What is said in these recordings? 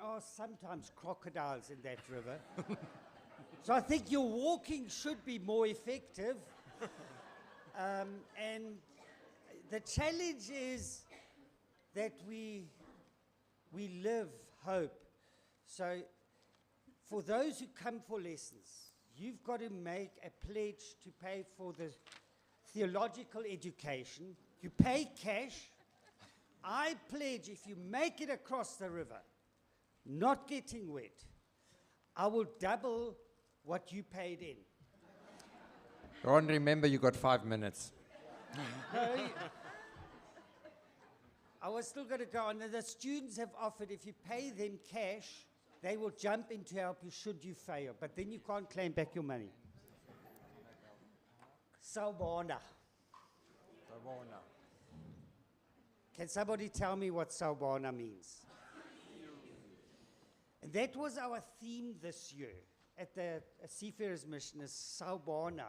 are sometimes crocodiles in that river. So I think your walking should be more effective. And the challenge is that we live hope. So for those who come for lessons, you've got to make a pledge to pay for the theological education. You pay cash. I pledge if you make it across the river, not getting wet, I will double what you paid in. Ron, remember you got 5 minutes. No, I was still going to go on. The students have offered if you pay them cash, they will jump in to help you should you fail. But then you can't claim back your money. Sawubona. Can somebody tell me what Sawubona means? And that was our theme this year at the Seafarers Mission, is Sawubona.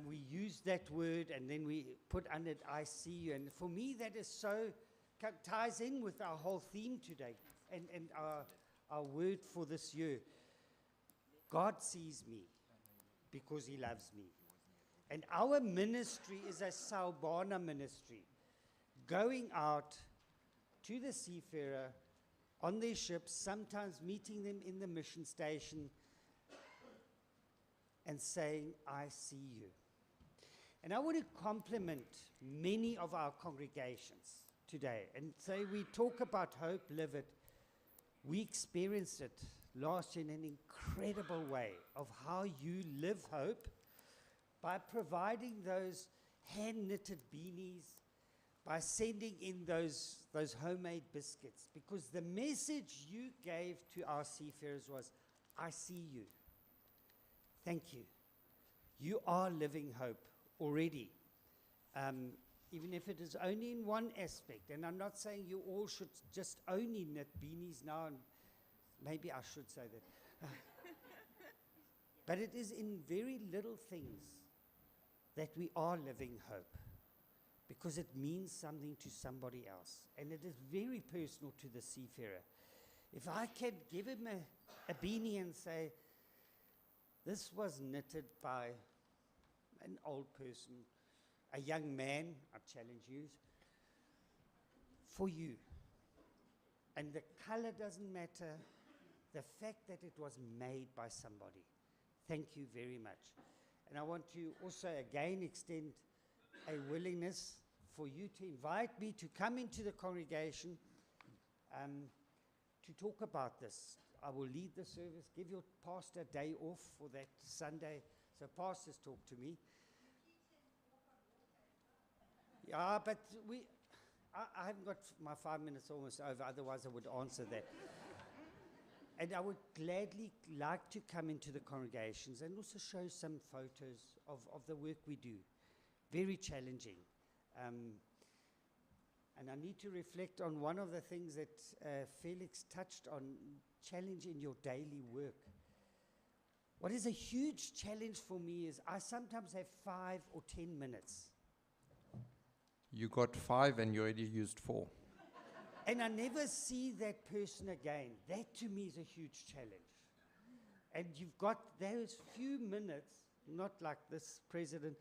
We used that word and then we put under it, I see you. And for me, that is so, ties in with our whole theme today and our word for this year. God sees me because he loves me. And our ministry is a Sawubona ministry, going out to the seafarer on their ships, sometimes meeting them in the mission station and saying, I see you. And I want to compliment many of our congregations today and say we talk about hope, live it. We experienced it last year in an incredible way of how you live hope by providing those hand-knitted beanies, by sending in those homemade biscuits, because the message you gave to our seafarers was, I see you. Thank you. You are living hope already, even if it is only in one aspect. And I'm not saying you all should just only knit beanies now, and maybe I should say that. But it is in very little things that we are living hope, because it means something to somebody else. And it is very personal to the seafarer. If I can give him a beanie and say, this was knitted by an old person, a young man, I challenge you, for you. And the color doesn't matter, the fact that it was made by somebody. Thank you very much. And I want to also again extend a willingness for you to invite me to come into the congregation to talk about this. I will lead the service, give your pastor a day off for that Sunday, so pastors talk to me. Yeah, but I haven't got my 5 minutes almost over, otherwise I would answer that. And I would gladly like to come into the congregations and also show some photos of the work we do. Very challenging. And I need to reflect on one of the things that Felix touched on, challenge in your daily work. What is a huge challenge for me is I sometimes have 5 or 10 minutes. You got 5 and you already used 4. And I never see that person again. That to me is a huge challenge. And you've got those few minutes, not like this president,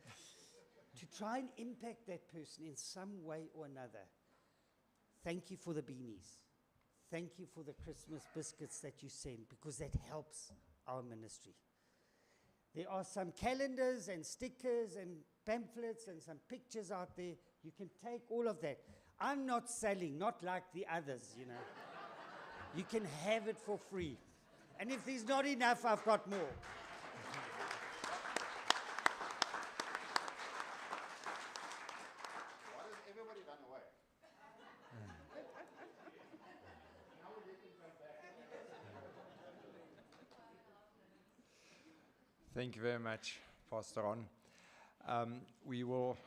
to try and impact that person in some way or another. Thank you for the beanies. Thank you for the Christmas biscuits that you send, because that helps our ministry. There are some calendars and stickers and pamphlets and some pictures out there. You can take all of that. I'm not selling, not like the others, you know. You can have it for free. And if there's not enough, I've got more. Why does everybody run away? Thank you very much, Pastor Ron. We will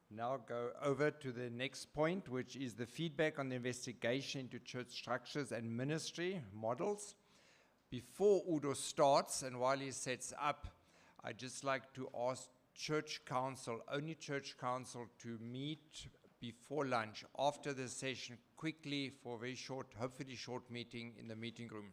now go over to the next point, which is the feedback on the investigation into church structures and ministry models. Before Udo starts, and while he sets up, I'd just like to ask church council, only church council, to meet before lunch, after the session, quickly for a very short, hopefully short meeting in the meeting room.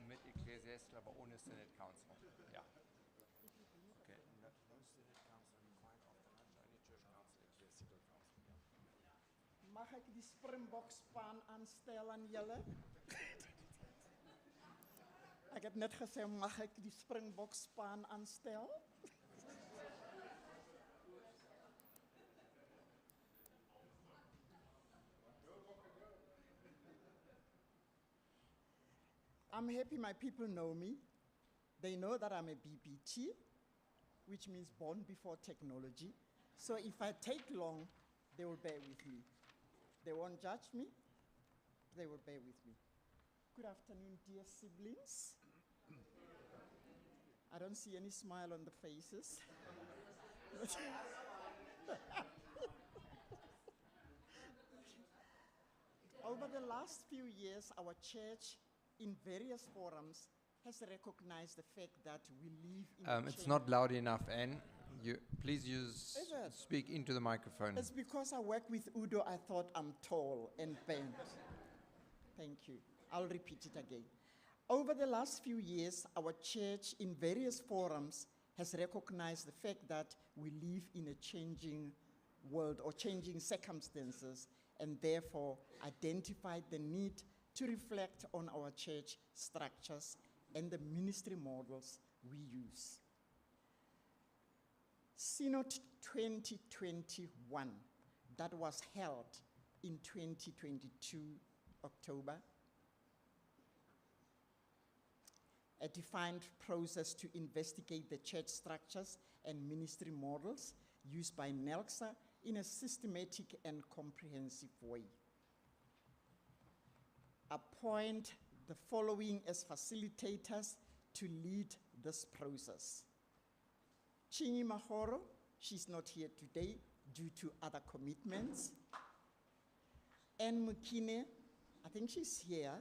Mit Ecclesiastes, aber ohne Synod Council. Ja. Okay. No Synod Council required after lunch, only Church Council, Ecclesiastical Council. Ja. Mag ik die Springbokspan aanstellen aan jullie? Ik heb net gezegd, mag ik die Springbokspan aanstellen? I'm happy my people know me. They know that I'm a BBT, which means born before technology. So if I take long, they will bear with me. They won't judge me, they will bear with me. Good afternoon, dear siblings. I don't see any smile on the faces. Over the last few years, our church, in various forums, has recognized the fact that we live in It's not loud enough, Anne. Please speak into the microphone. It's because I work with Udo, I thought I'm tall and bent. Thank you. I'll repeat it again. Over the last few years, our church in various forums has recognized the fact that we live in a changing world or changing circumstances, and therefore identified the need to reflect on our church structures and the ministry models we use. SYNOD 2021, that was held in 2022 October, a defined process to investigate the church structures and ministry models used by NELCSA in a systematic and comprehensive way. Appoint the following as facilitators to lead this process. Chinyi Mahoro, she's not here today due to other commitments. Anne Mukine, I think she's here.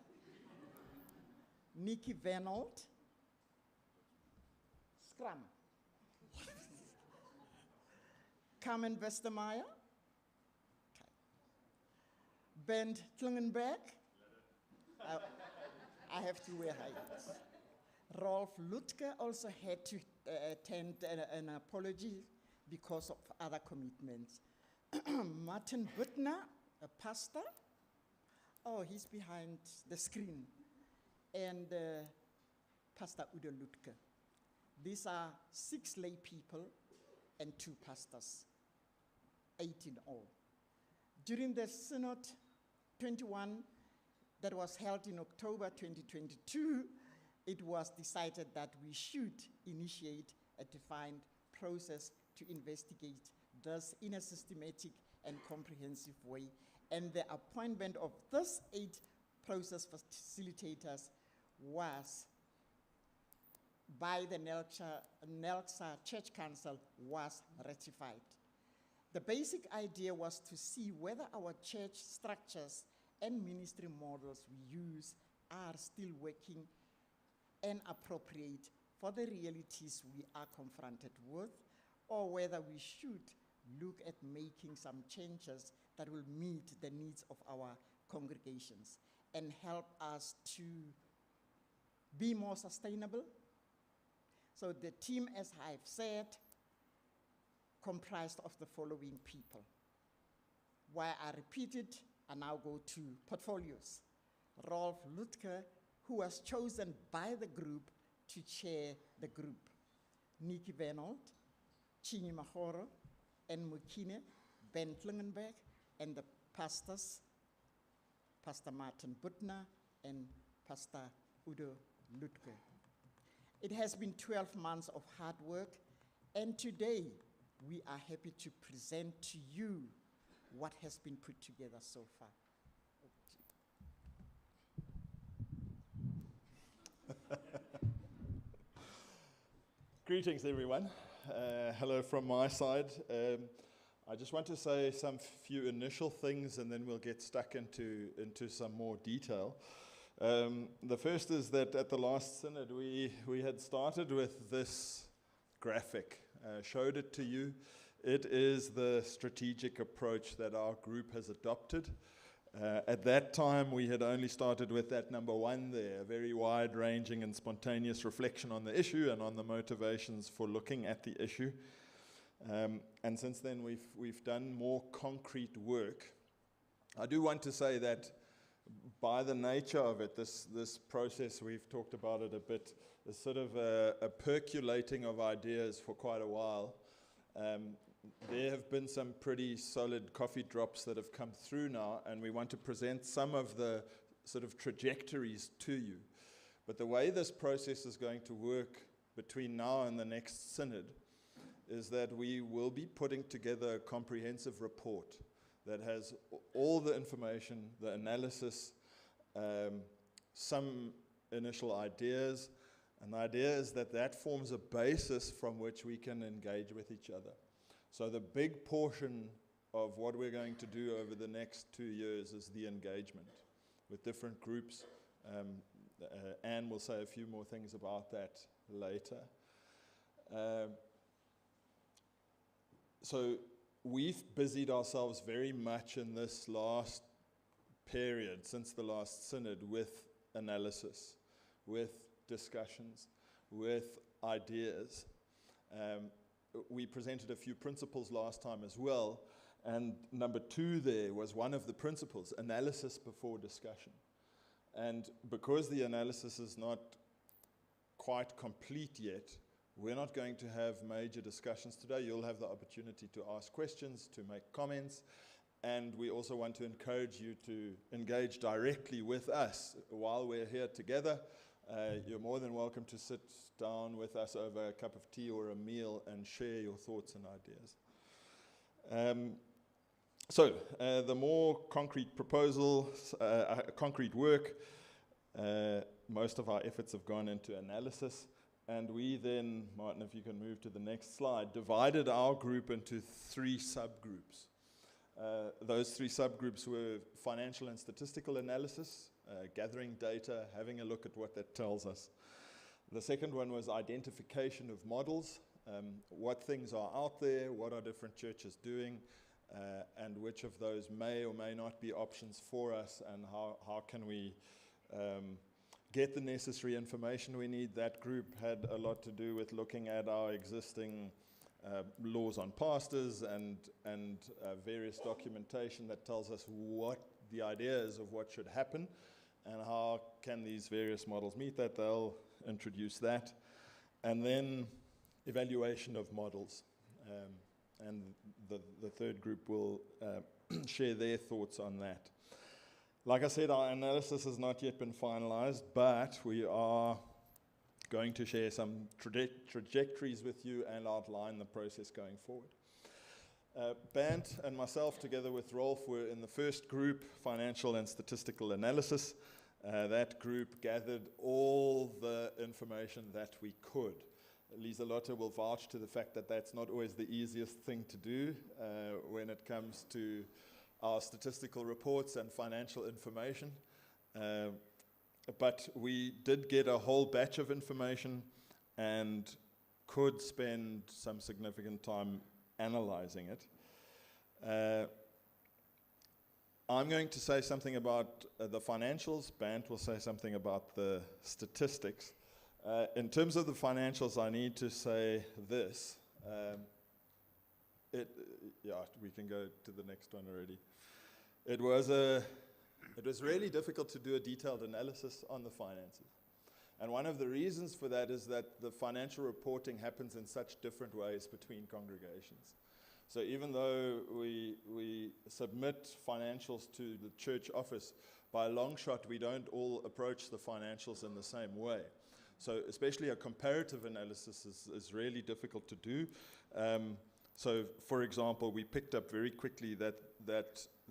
Nikki Venold. Scrum. Carmen Westermeier. Okay. Bernd Klingenberg. I have to wear high heels. Rolf Lutke also had to attend an apology because of other commitments. Martin Buttner, a pastor. Oh, he's behind the screen. And Pastor Udo Lutke. These are 6 lay people and 2 pastors, 8 in all. During the Synod 21 that was held in October 2022, it was decided that we should initiate a defined process to investigate this in a systematic and comprehensive way. And the appointment of these 8 process facilitators was by the NELCSA Church Council was ratified. The basic idea was to see whether our church structures and ministry models we use are still working and appropriate for the realities we are confronted with, or whether we should look at making some changes that will meet the needs of our congregations and help us to be more sustainable. So the team, as I've said, comprised of the following people. Why I repeat it, I now go to portfolios. Rolf Lutke, who was chosen by the group to chair the group. Nikki Venold, Chinyi Mahoro, and Mukine, Ben Klingenberg, and the pastors, Pastor Martin Buttner and Pastor Udo Lutke. It has been 12 months of hard work, and today we are happy to present to you what has been put together so far. Greetings, everyone. Hello from my side. I just want to say some few initial things, and then we'll get stuck into some more detail. The first is that at the last synod, we had started with this graphic, showed it to you. It is the strategic approach that our group has adopted. At that time, we had only started with that number 1 there, a very wide-ranging and spontaneous reflection on the issue and on the motivations for looking at the issue. And since then, we've done more concrete work. I do want to say that by the nature of it, this process, we've talked about it a bit, is sort of a percolating of ideas for quite a while. There have been some pretty solid coffee drops that have come through now, and we want to present some of the sort of trajectories to you. But the way this process is going to work between now and the next synod is that we will be putting together a comprehensive report that has all the information, the analysis, some initial ideas, and the idea is that that forms a basis from which we can engage with each other. So the big portion of what we're going to do over the next 2 years is the engagement with different groups. Anne will say a few more things about that later. So we've busied ourselves very much in this last period, since the last synod, with analysis, with discussions, with ideas. We presented a few principles last time as well, and number 2 there was one of the principles, analysis before discussion. And because the analysis is not quite complete yet, we're not going to have major discussions today. You'll have the opportunity to ask questions, to make comments, and we also want to encourage you to engage directly with us while we're here together. You're more than welcome to sit down with us over a cup of tea or a meal and share your thoughts and ideas. So the more concrete proposals, concrete work, most of our efforts have gone into analysis. And we then, Martin, if you can move to the next slide, divided our group into 3 subgroups. Those 3 subgroups were financial and statistical analysis, gathering data, having a look at what that tells us. The second one was identification of models, what things are out there, what are different churches doing, and which of those may or may not be options for us, and how can we get the necessary information we need. That group had a lot to do with looking at our existing laws on pastors and various documentation that tells us what the idea is of what should happen and how can these various models meet that. They'll introduce that. And then evaluation of models. And the third group will share their thoughts on that. Like I said, our analysis has not yet been finalized, but we are going to share some trajectories with you and outline the process going forward. Bant and myself, together with Rolf, were in the first group, financial and statistical analysis. That group gathered all the information that we could. Lisa Lotte will vouch to the fact that that's not always the easiest thing to do when it comes to our statistical reports and financial information. But we did get a whole batch of information and could spend some significant time analyzing it. I'm going to say something about the financials. Bant will say something about the statistics. In terms of the financials, I need to say this. We can go to the next one already. It was really difficult to do a detailed analysis on the finances. And one of the reasons for that is that the financial reporting happens in such different ways between congregations. So even though we submit financials to the church office, by a long shot, we don't all approach the financials in the same way. So especially a comparative analysis is really difficult to do. So, for example, we picked up very quickly that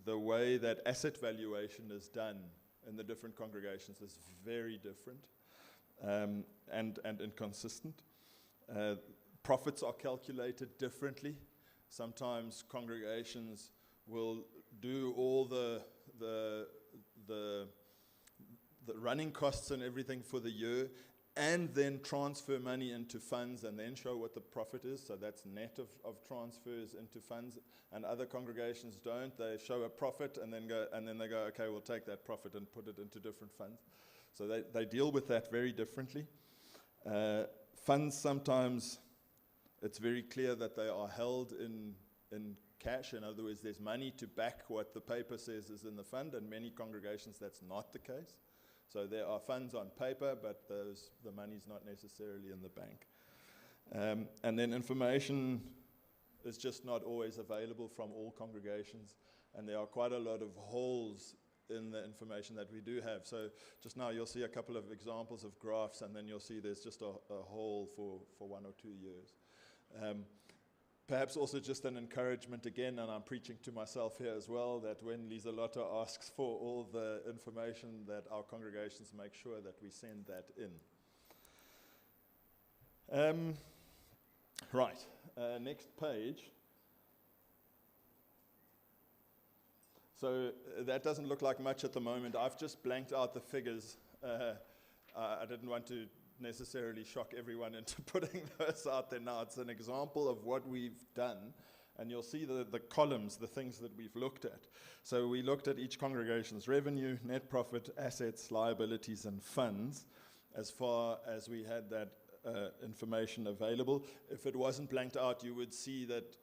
the way that asset valuation is done in the different congregations is very different and inconsistent. Profits are calculated differently. Sometimes congregations will do all the running costs and everything for the year, and then transfer money into funds and then show what the profit is. So that's net of transfers into funds. And other congregations don't. They show a profit and then they go, okay, we'll take that profit and put it into different funds. So they deal with that very differently. Funds, sometimes it's very clear that they are held in cash. In other words, there's money to back what the paper says is in the fund, and many congregations that's not the case. So there are funds on paper, but the money's not necessarily in the bank. And then information is just not always available from all congregations, and there are quite a lot of holes in the information that we do have. So just now you'll see a couple of examples of graphs, and then you'll see there's just a hole for 1 or 2 years. Perhaps also just an encouragement again, and I'm preaching to myself here as well, that when Lisa Lotta asks for all the information, that our congregations make sure that we send that in. Right, next page. So that doesn't look like much at the moment. I've just blanked out the figures. I didn't want to necessarily shock everyone into putting those out there now. It's an example of what we've done, and you'll see the columns, the things that we've looked at. So we looked at each congregation's revenue, net profit, assets, liabilities, and funds, as far as we had that information available. If it wasn't blanked out, you would see that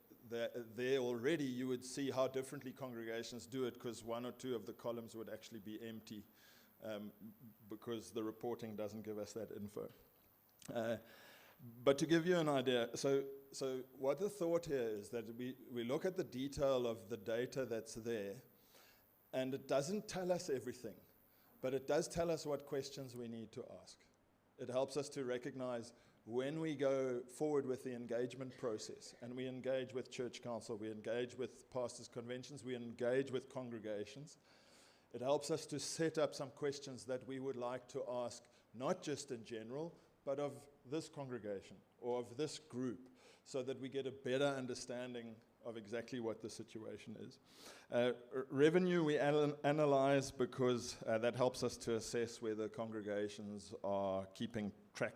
there already you would see how differently congregations do it, because 1 or 2 of the columns would actually be empty. Because the reporting doesn't give us that info. But to give you an idea, so what the thought here is that we look at the detail of the data that's there, and it doesn't tell us everything, but it does tell us what questions we need to ask. It helps us to recognize when we go forward with the engagement process, and we engage with church council, we engage with pastors' conventions, we engage with congregations. It helps us to set up some questions that we would like to ask, not just in general, but of this congregation or of this group, so that we get a better understanding of exactly what the situation is. Revenue we analyze because that helps us to assess whether congregations are keeping track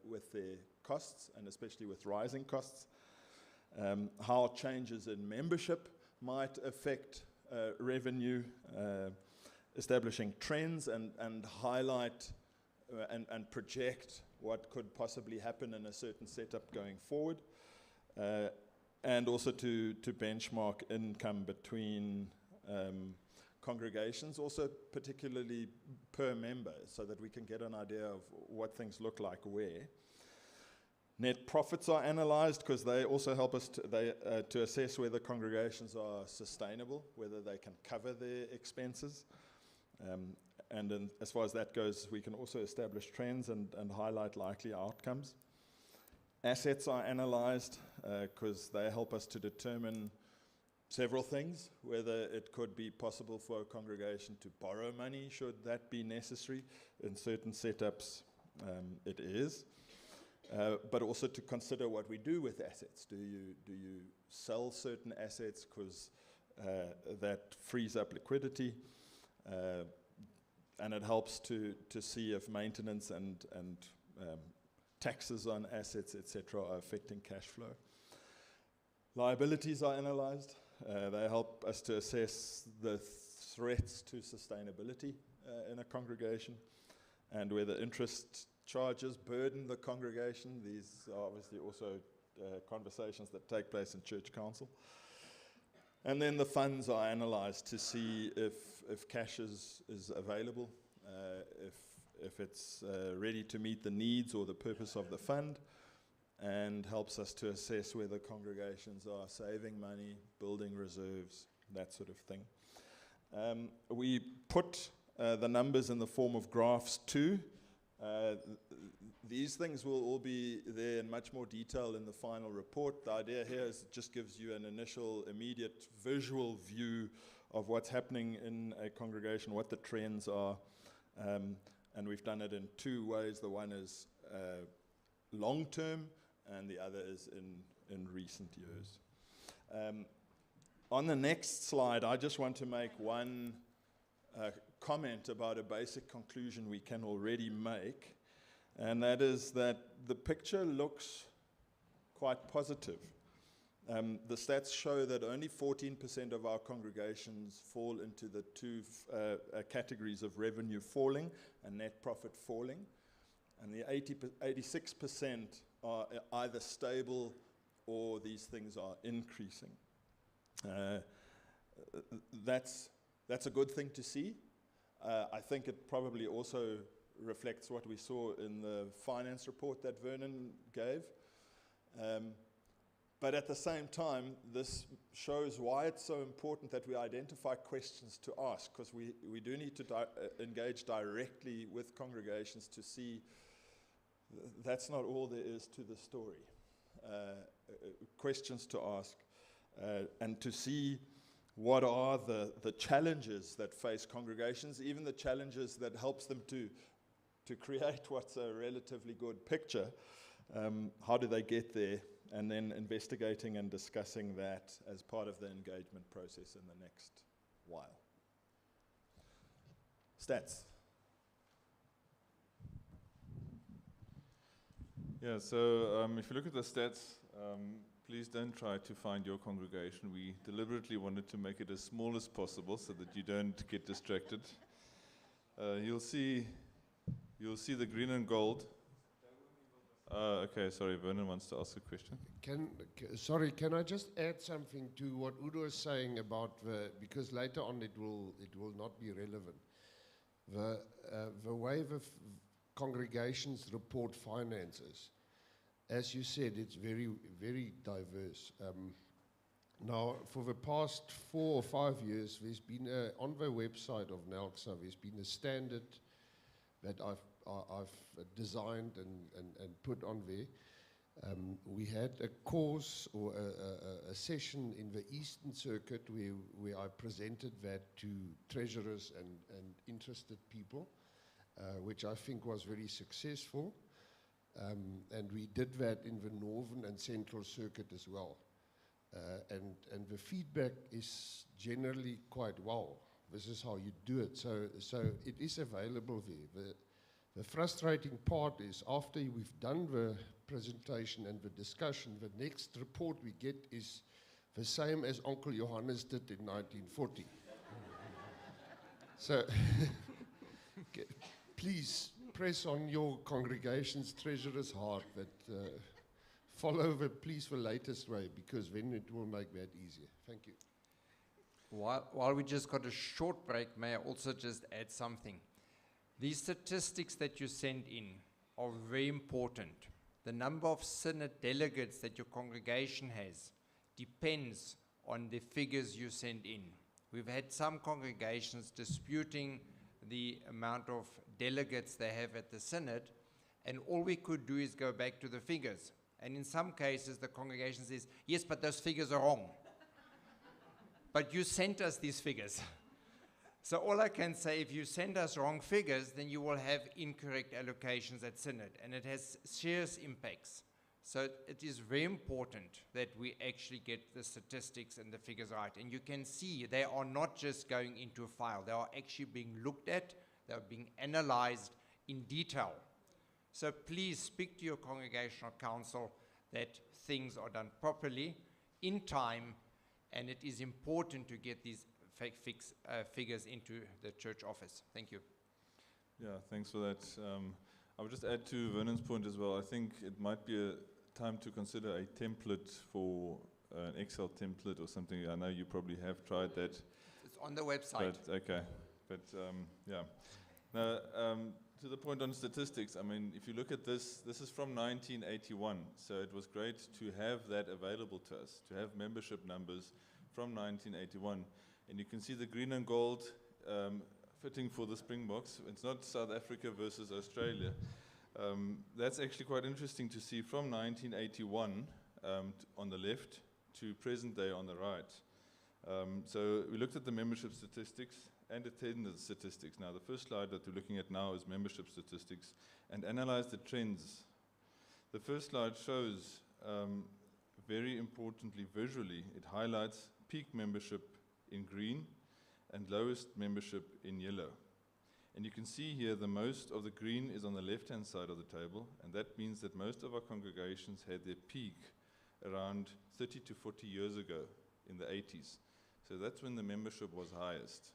with their costs, and especially with rising costs. How changes in membership might affect revenue, establishing trends and highlight and project what could possibly happen in a certain setup going forward, and also to benchmark income between congregations, also particularly per member, so that we can get an idea of what things look like where. Net profits are analyzed because they also help us to assess whether congregations are sustainable, whether they can cover their expenses. And then as far as that goes, we can also establish trends and highlight likely outcomes. Assets are analyzed because they help us to determine several things, whether it could be possible for a congregation to borrow money, should that be necessary. In certain setups, it is. But also to consider what we do with assets. Do you sell certain assets because that frees up liquidity? And it helps to see if maintenance and taxes on assets, etc., are affecting cash flow. Liabilities are analyzed. They help us to assess the threats to sustainability in a congregation, and whether interest charges burden the congregation. These are obviously also conversations that take place in church council. And then the funds are analyzed to see if cash is available, if it's ready to meet the needs or the purpose of the fund, and helps us to assess whether congregations are saving money, building reserves, that sort of thing. We put the numbers in the form of graphs too. these things will all be there in much more detail in the final report. The idea here is it just gives you an initial, immediate visual view of what's happening in a congregation, what the trends are. And we've done it in two ways. The one is long-term, and the other is in recent years. On the next slide, I just want to make one comment about a basic conclusion we can already make, and that is that the picture looks quite positive. The stats show that only 14% of our congregations fall into the two categories of revenue falling and net profit falling, and the 86% are either stable or these things are increasing. That's a good thing to see. I think it probably also reflects what we saw in the finance report that Vernon gave. But at the same time, this shows why it's so important that we identify questions to ask, because we do need to engage directly with congregations to see that's not all there is to the story. Questions to ask, and to see what are the challenges that face congregations, even the challenges that helps them to create what's a relatively good picture. How do they get there? And then investigating and discussing that as part of the engagement process in the next while. Stats. Yeah, so if you look at the stats, please don't try to find your congregation. We deliberately wanted to make it as small as possible so that you don't get distracted. You'll see the green and gold. Okay, sorry, Vernon wants to ask a question. Can I just add something to what Udo is saying about because later on it will not be relevant. The way the congregations report finances, as you said, it's very, very diverse. Now, for the past 4 or 5 years, there's been on the website of NELCSA, there's been a standard that I've designed and put on there. We had a course or a session in the Eastern Circuit where I presented that to treasurers and interested people, which I think was very successful. And we did that in the Northern and Central Circuit as well. And the feedback is generally quite well. This is how you do it. So it is available there. The frustrating part is after we've done the presentation and the discussion, the next report we get is the same as Uncle Johannes did in 1940. So please press on your congregation's treasurer's heart that follow the latest way, because then it will make that easier. Thank you. While we just got a short break, may I also just add something? These statistics that you send in are very important. The number of SYNOD delegates that your congregation has depends on the figures you send in. We've had some congregations disputing the amount of delegates they have at the SYNOD, and all we could do is go back to the figures. And in some cases, the congregation says, yes, but those figures are wrong. But you sent us these figures. So all I can say, if you send us wrong figures, then you will have incorrect allocations at SYNOD, and it has serious impacts. So it is very important that we actually get the statistics and the figures right. And you can see they are not just going into a file. They are actually being looked at. They are being analyzed in detail. So please speak to your congregational council that things are done properly, in time, and it is important to get these figures into the church office. Thank you. Yeah, thanks for that. I would just add to Vernon's point as well. I think it might be a time to consider a template for an Excel template or something. I know you probably have tried that. It's on the website. Yeah. Now, to the point on statistics, I mean, if you look at this is from 1981. So it was great to have that available to us, to have membership numbers from 1981. And you can see the green and gold fitting for the Springboks. It's not South Africa versus Australia. That's actually quite interesting to see from 1981 on the left to present day on the right. So we looked at the membership statistics and attendance statistics. Now, the first slide that we're looking at now is membership statistics and analyze the trends. The first slide shows, very importantly visually, it highlights peak membership in green and lowest membership in yellow. And you can see here the most of the green is on the left-hand side of the table, and that means that most of our congregations had their peak around 30 to 40 years ago in the 80s. So that's when the membership was highest.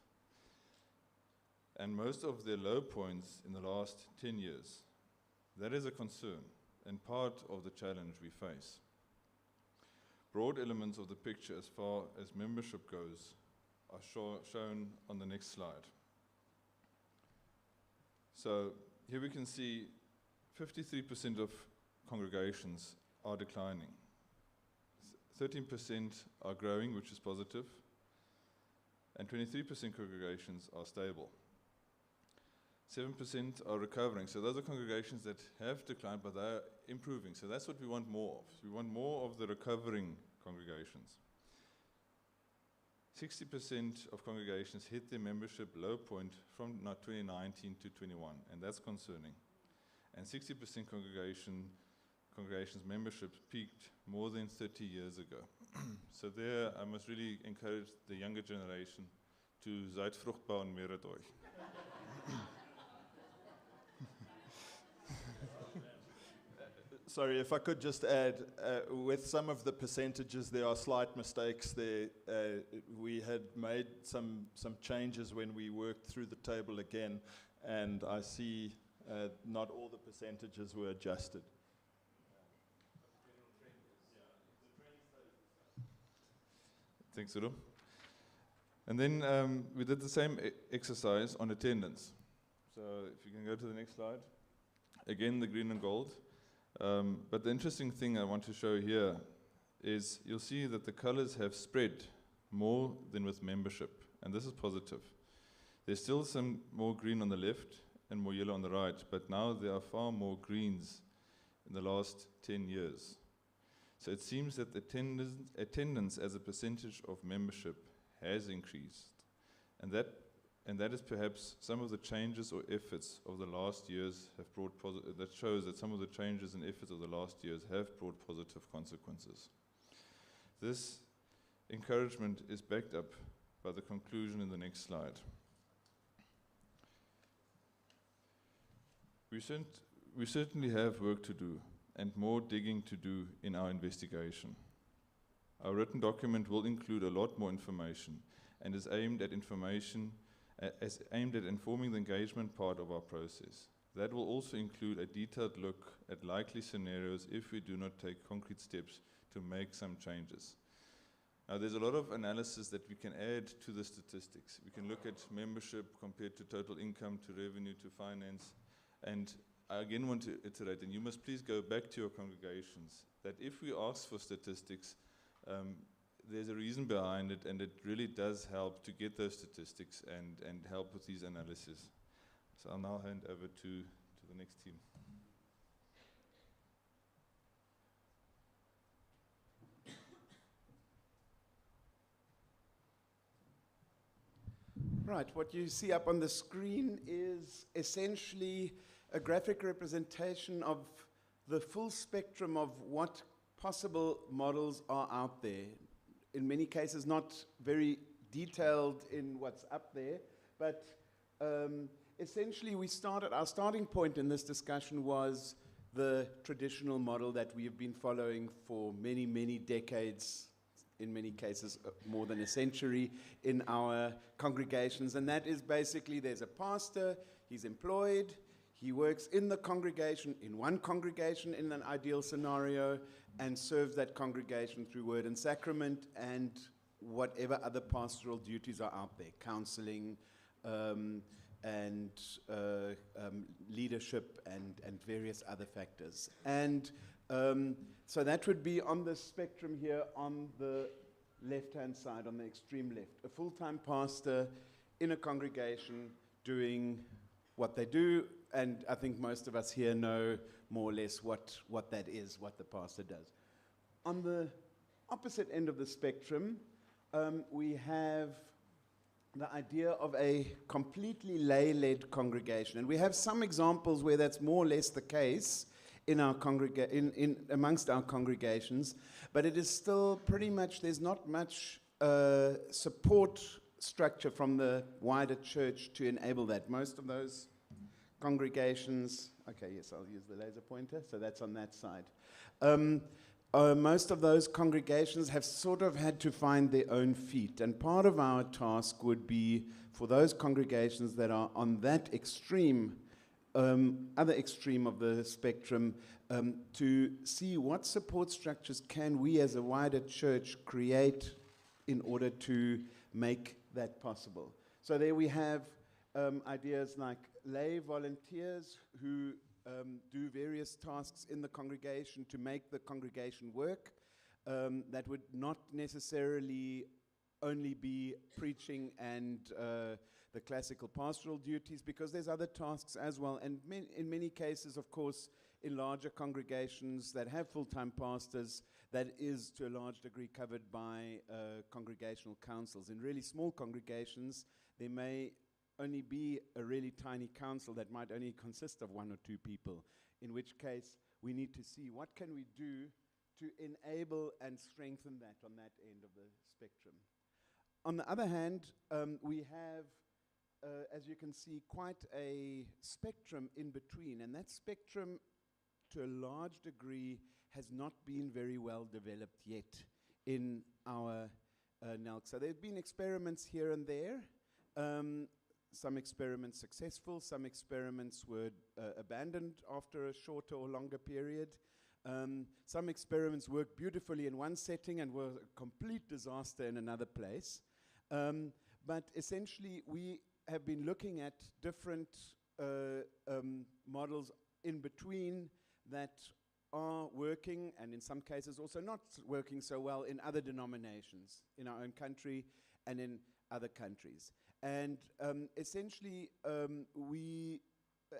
And most of their low points in the last 10 years. That is a concern and part of the challenge we face. Broad elements of the picture as far as membership goes are shown on the next slide. So here we can see 53% of congregations are declining. 13% are growing, which is positive, and 23% congregations are stable. 7% are recovering. So those are congregations that have declined, but they're improving. So that's what we want more of. We want more of the recovering congregations. 60% of congregations hit their membership low point from 2019 to 21, and that's concerning. And 60% congregations membership peaked more than 30 years ago. So there, I must really encourage the younger generation to seid fruchtbar und mehret euch. Sorry, if I could just add, with some of the percentages, there are slight mistakes there. We had made some changes when we worked through the table again, and I see not all the percentages were adjusted. Thanks, Udo. And then we did the same exercise on attendance. So if you can go to the next slide. Again, the green and gold. But the interesting thing I want to show here is you'll see that the colors have spread more than with membership, and this is positive. There's still some more green on the left and more yellow on the right, but now there are far more greens in the last 10 years. So it seems that attendance as a percentage of membership has increased, and that is perhaps some of the changes or efforts of the last years have brought that shows that some of the changes and efforts of the last years have brought positive consequences. This encouragement is backed up by the conclusion in the next slide. We certainly have work to do and more digging to do in our investigation. Our written document will include a lot more information and is aimed at informing the engagement part of our process. That will also include a detailed look at likely scenarios if we do not take concrete steps to make some changes. Now, there's a lot of analysis that we can add to the statistics. We can look at membership compared to total income, to revenue, to finance. And I again want to iterate, and you must please go back to your congregations, that if we ask for statistics, there's a reason behind it, and it really does help to get those statistics and help with these analyses. So I'll now hand over to the next team. Right, what you see up on the screen is essentially a graphic representation of the full spectrum of what possible models are out there. In many cases, not very detailed in what's up there, but essentially our starting point in this discussion was the traditional model that we have been following for many, many decades, in many cases more than a century, in our congregations. And that is basically there's a pastor, he's employed, he works in the congregation, in one congregation in an ideal scenario, and serves that congregation through word and sacrament and whatever other pastoral duties are out there, counseling and leadership and various other factors. And so that would be on the spectrum here on the left-hand side, on the extreme left. A full-time pastor in a congregation doing what they do and I think most of us here know more or less what that is, what the pastor does. On the opposite end of the spectrum, we have the idea of a completely lay-led congregation. And we have some examples where that's more or less the case in our amongst our congregations, but it is still pretty much, there's not much support structure from the wider church to enable that. Most of those congregations, okay, yes, I'll use the laser pointer, so that's on that side. Most of those congregations have sort of had to find their own feet, and part of our task would be for those congregations that are on that extreme, other extreme of the spectrum, to see what support structures can we as a wider church create in order to make that possible. So there we have ideas like lay volunteers who do various tasks in the congregation to make the congregation work. That would not necessarily only be preaching and the classical pastoral duties, because there's other tasks as well. And in many cases, of course, in larger congregations that have full-time pastors, that is to a large degree covered by congregational councils. In really small congregations, there may only be a really tiny council that might only consist of 1 or 2 people, in which case we need to see what can we do to enable and strengthen that on that end of the spectrum. On the other hand, we have, as you can see, quite a spectrum in between, and that spectrum to a large degree has not been very well developed yet in our NELC. So there have been experiments here and there. Some experiments successful, some experiments were abandoned after a shorter or longer period. Some experiments worked beautifully in one setting and were a complete disaster in another place. But essentially, we have been looking at different models in between that are working, and in some cases also not working so well in other denominations, in our own country and in other countries. And essentially, we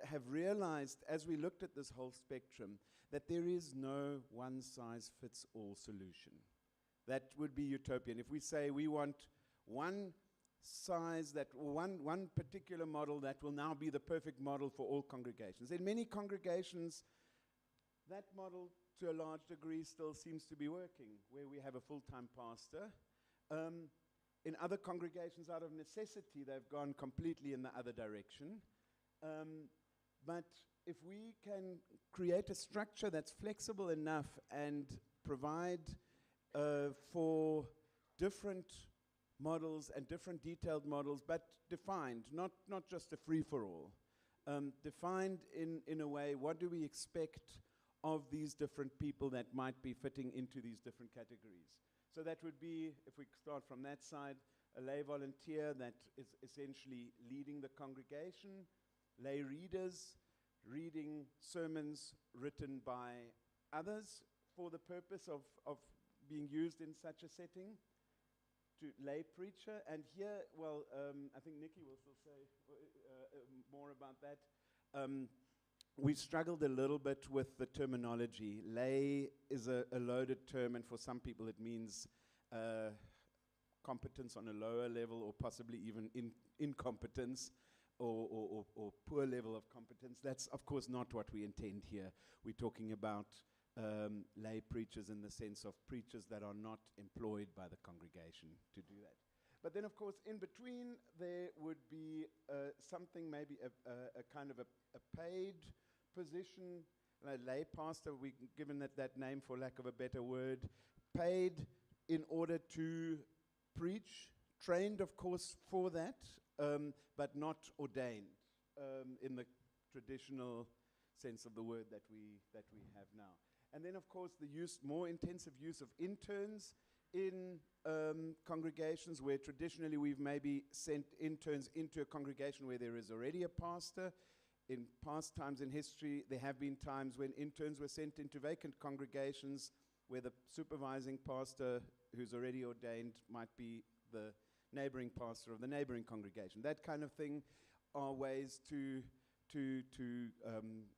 have realized, as we looked at this whole spectrum, that there is no one-size-fits-all solution. That would be utopian. If we say we want one size, that one particular model that will now be the perfect model for all congregations. In many congregations, that model, to a large degree, still seems to be working, where we have a full-time pastor. In other congregations, out of necessity, they've gone completely in the other direction. But if we can create a structure that's flexible enough and provide for different models and different detailed models, but defined, not just a free-for-all, defined in a way, what do we expect of these different people that might be fitting into these different categories. So that would be, if we start from that side, a lay volunteer that is essentially leading the congregation, lay readers reading sermons written by others for the purpose of being used in such a setting, to lay preacher. And here, well, I think Nikki will still say more about that. We struggled a little bit with the terminology. Lay is a loaded term, and for some people it means competence on a lower level, or possibly even incompetence, or poor level of competence. That's, of course, not what we intend here. We're talking about lay preachers in the sense of preachers that are not employed by the congregation to do that. But then, of course, in between, there would be something, maybe a kind of a paid position, a lay pastor, given that name for lack of a better word, paid in order to preach, trained, of course, for that, but not ordained in the traditional sense of the word that we have now. And then, of course, the more intensive use of interns in congregations, where traditionally we've maybe sent interns into a congregation where there is already a pastor. In past times in history, there have been times when interns were sent into vacant congregations where the supervising pastor, who's already ordained, might be the neighboring pastor of the neighboring congregation. That kind of thing are ways to to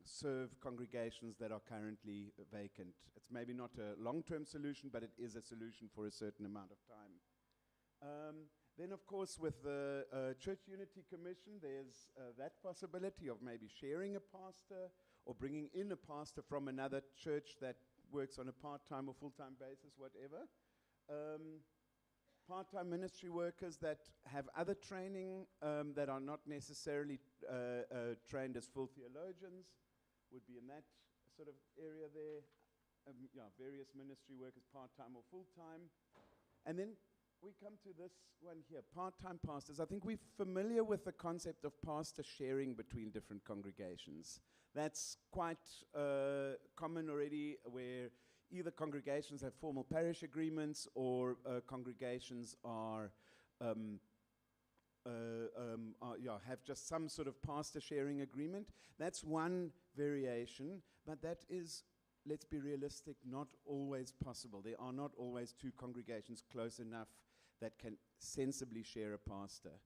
serve congregations that are currently vacant. It's maybe not a long-term solution, but it is a solution for a certain amount of time. Then, of course, with the Church Unity Commission, there's that possibility of maybe sharing a pastor or bringing in a pastor from another church that works on a part-time or full-time basis, whatever. Part-time ministry workers that have other training that are not necessarily trained as full theologians would be in that sort of area there. Various ministry workers, part-time or full-time. And then we come to this one here, part-time pastors. I think we're familiar with the concept of pastor sharing between different congregations. That's quite common already, where either congregations have formal parish agreements or congregations have just some sort of pastor sharing agreement. That's one variation, but that is, let's be realistic, not always possible. There are not always two congregations close enough that can sensibly share a pastor.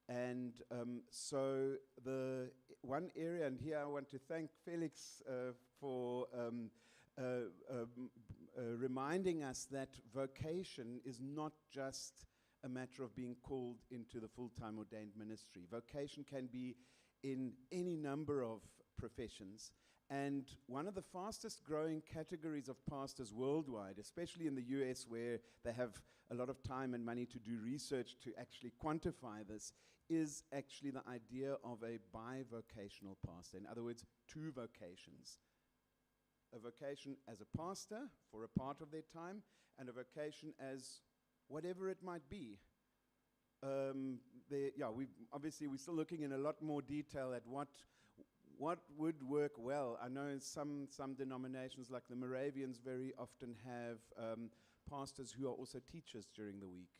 And so the one area, and here I want to thank Felix for reminding us that vocation is not just a matter of being called into the full-time ordained ministry. Vocation can be in any number of professions. And one of the fastest growing categories of pastors worldwide, especially in the US where they have a lot of time and money to do research to actually quantify this, is actually the idea of a bivocational pastor. In other words, two vocations. A vocation as a pastor for a part of their time, and a vocation as whatever it might be. We're still looking in a lot more detail at what would work well. I know some denominations like the Moravians very often have pastors who are also teachers during the week,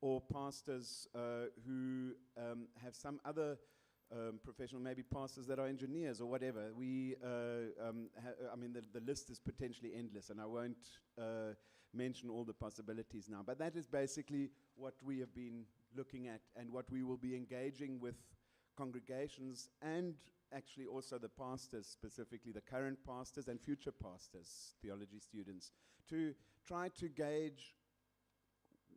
or pastors who have some other professional, maybe pastors that are engineers or whatever. The list is potentially endless, and I won't mention all the possibilities now. But that is basically what we have been looking at, and what we will be engaging with congregations and actually also the pastors, specifically the current pastors and future pastors, theology students, to try to gauge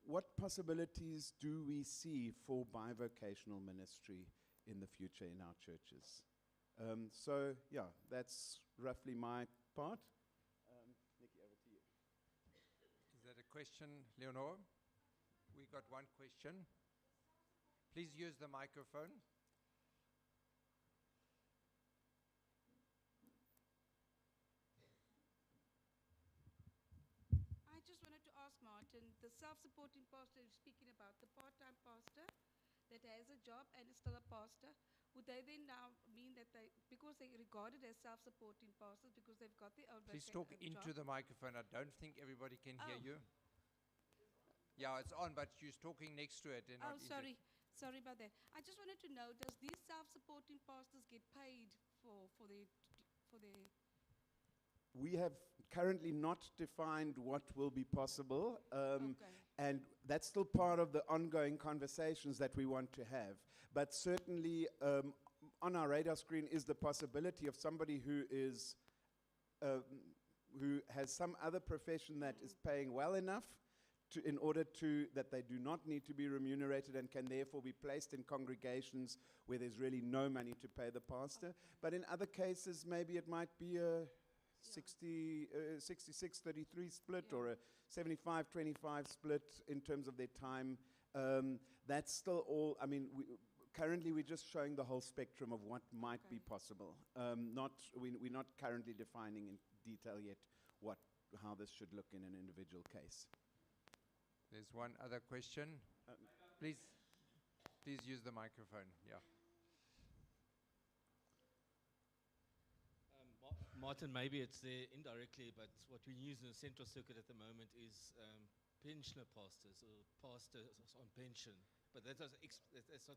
what possibilities do we see for bivocational ministry in the future in our churches. That's roughly my part. Nikki, over to you. Is that a question, Leonore? We got one question. Please use the microphone. I just wanted to ask Martin, the self-supporting pastor you're speaking about, the part-time pastor that has a job and is still a pastor, would they then now mean that because they're regarded as self-supporting pastors, because they've got their own Please talk into the microphone. I don't think everybody can hear you. Yeah, it's on, but she's talking next to it. Oh, sorry. Sorry about that. I just wanted to know, does these self-supporting pastors get paid for their We have currently not defined what will be possible, and that's still part of the ongoing conversations that we want to have. But certainly on our radar screen is the possibility of somebody who has some other profession that is paying well enough in order that they do not need to be remunerated and can therefore be placed in congregations where there's really no money to pay the pastor. Okay. But in other cases, maybe it might be a 66-33 split or a 75-25 split in terms of their time. That's still all, currently we're just showing the whole spectrum of what might be possible. We're not currently defining in detail yet how this should look in an individual case. There's one other question. Please use the microphone. Yeah. Martin, maybe it's there indirectly, but what we use in the Central Circuit at the moment is pensioner pastors or pastors on pension. But that's not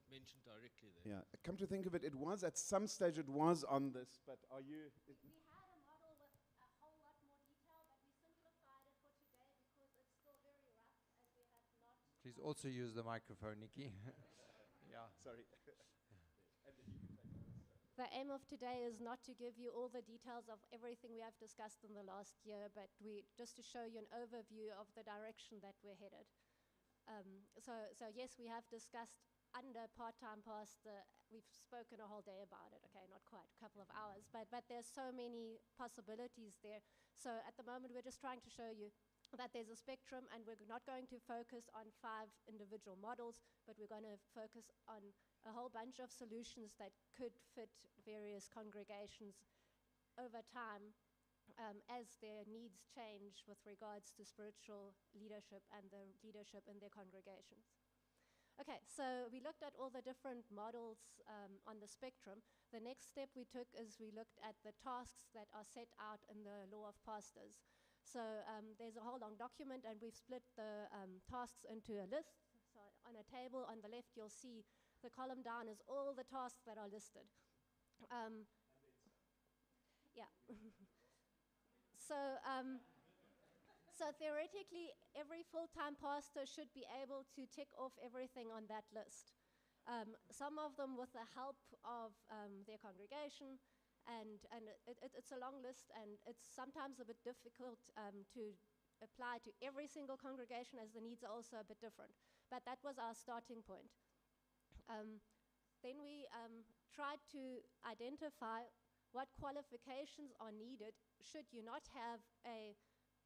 mentioned directly there. Yeah, come to think of it, at some stage it was on this, but are you... We had a model with a whole lot more detail, but we simplified it for today because it's still very rough as we have not... Please also use the microphone, Nikki. Yeah, sorry. And then you can take The aim of today is not to give you all the details of everything we have discussed in the last year, but just to show you an overview of the direction that we're headed. So yes, we have discussed under part-time pastor. We've spoken a whole day about it. Okay, not quite, a couple of hours, but there's so many possibilities there. So at the moment, we're just trying to show you that there's a spectrum, and we're not going to focus on 5 individual models, but we're going to focus on a whole bunch of solutions that could fit various congregations over time as their needs change with regards to spiritual leadership and the leadership in their congregations. Okay, so we looked at all the different models on the spectrum. The next step we took is we looked at the tasks that are set out in the Law of Pastors. So there's a whole long document, and we've split the tasks into a list. So on a table on the left, you'll see the column down is all the tasks that are listed. Yeah. So theoretically, every full-time pastor should be able to tick off everything on that list. Some of them with the help of their congregation, and it's a long list, and it's sometimes a bit difficult to apply to every single congregation, as the needs are also a bit different. But that was our starting point. Then we tried to identify what qualifications are needed should you not have a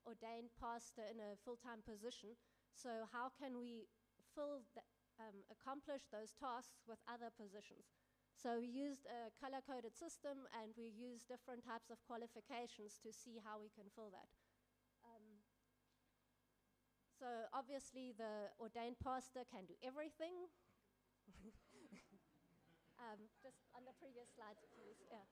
ordained pastor in a full-time position. So how can we accomplish those tasks with other positions? So we used a color-coded system, and we used different types of qualifications to see how we can fill that. So obviously the ordained pastor can do everything. Just on the previous slides, please. Yeah.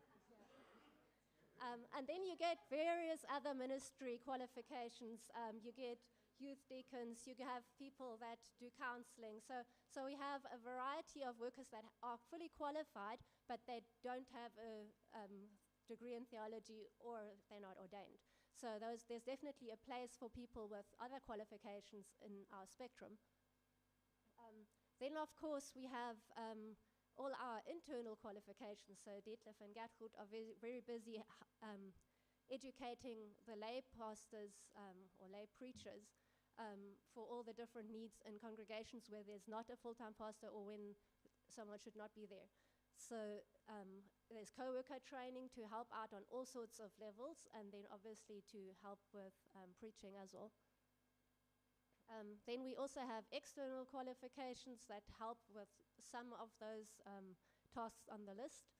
And then you get various other ministry qualifications. You get youth deacons, you have people that do counseling. So we have a variety of workers that are fully qualified, but they don't have a degree in theology, or they're not ordained. So there's definitely a place for people with other qualifications in our spectrum. Then, of course, we have all our internal qualifications. So Detlef and Gertrud are very busy educating the lay pastors or lay preachers for all the different needs in congregations where there's not a full-time pastor or when someone should not be there. So there's co-worker training to help out on all sorts of levels, and then obviously to help with preaching as well. Then we also have external qualifications that help with some of those tasks on the list.